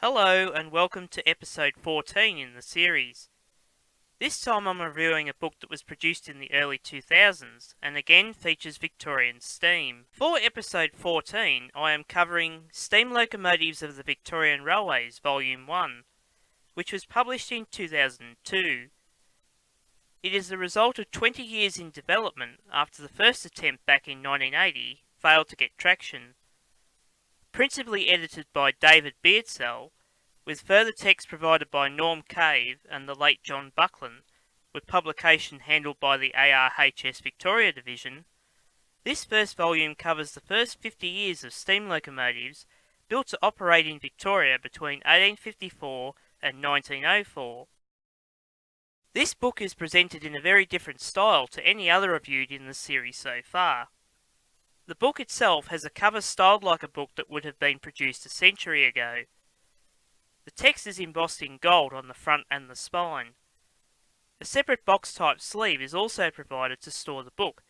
Hello and welcome to episode 14 in the series. This time I'm reviewing a book that was produced in the early 2000s and again features Victorian steam. For episode 14 I am covering Steam Locomotives of the Victorian Railways Volume 1, which was published in 2002. It is the result of 20 years in development after the first attempt back in 1980 failed to get traction. Principally edited by David Beardsell, with further text provided by Norm Cave and the late John Buckland, with publication handled by the ARHS Victoria Division, this first volume covers the first 50 years of steam locomotives built to operate in Victoria between 1854 and 1904. This book is presented in a very different style to any other reviewed in the series so far. The book itself has a cover styled like a book that would have been produced a century ago. The text is embossed in gold on the front and the spine. A separate box-type sleeve is also provided to store the book,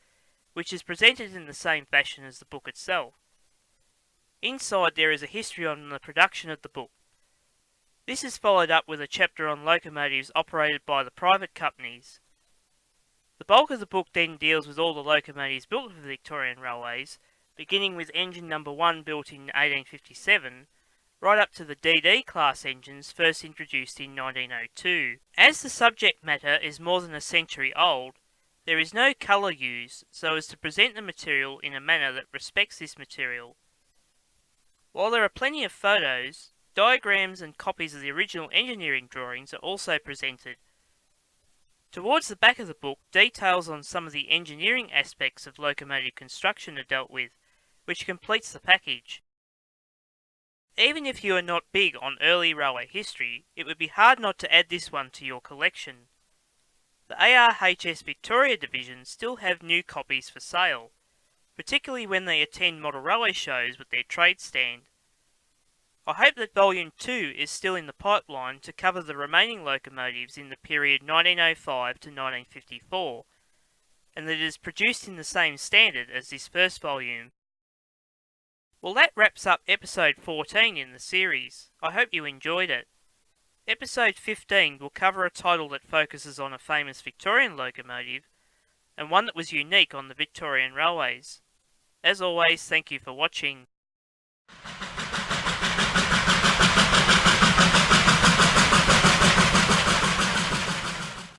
which is presented in the same fashion as the book itself. Inside there is a history on the production of the book. This is followed up with a chapter on locomotives operated by the private companies. The bulk of the book then deals with all the locomotives built for the Victorian Railways, beginning with engine number 1 built in 1857, right up to the DD class engines first introduced in 1902. As the subject matter is more than a century old, there is no colour used so as to present the material in a manner that respects this material. While there are plenty of photos, diagrams and copies of the original engineering drawings are also presented. Towards the back of the book, details on some of the engineering aspects of locomotive construction are dealt with, which completes the package. Even if you are not big on early railway history, it would be hard not to add this one to your collection. The ARHS Victoria Division still have new copies for sale, particularly when they attend model railway shows with their trade stand. I hope that Volume 2 is still in the pipeline to cover the remaining locomotives in the period 1905 to 1954, and that it is produced in the same standard as this first volume. Well, that wraps up episode 14 in the series. I hope you enjoyed it. Episode 15 will cover a title that focuses on a famous Victorian locomotive, and one that was unique on the Victorian Railways. As always, thank you for watching.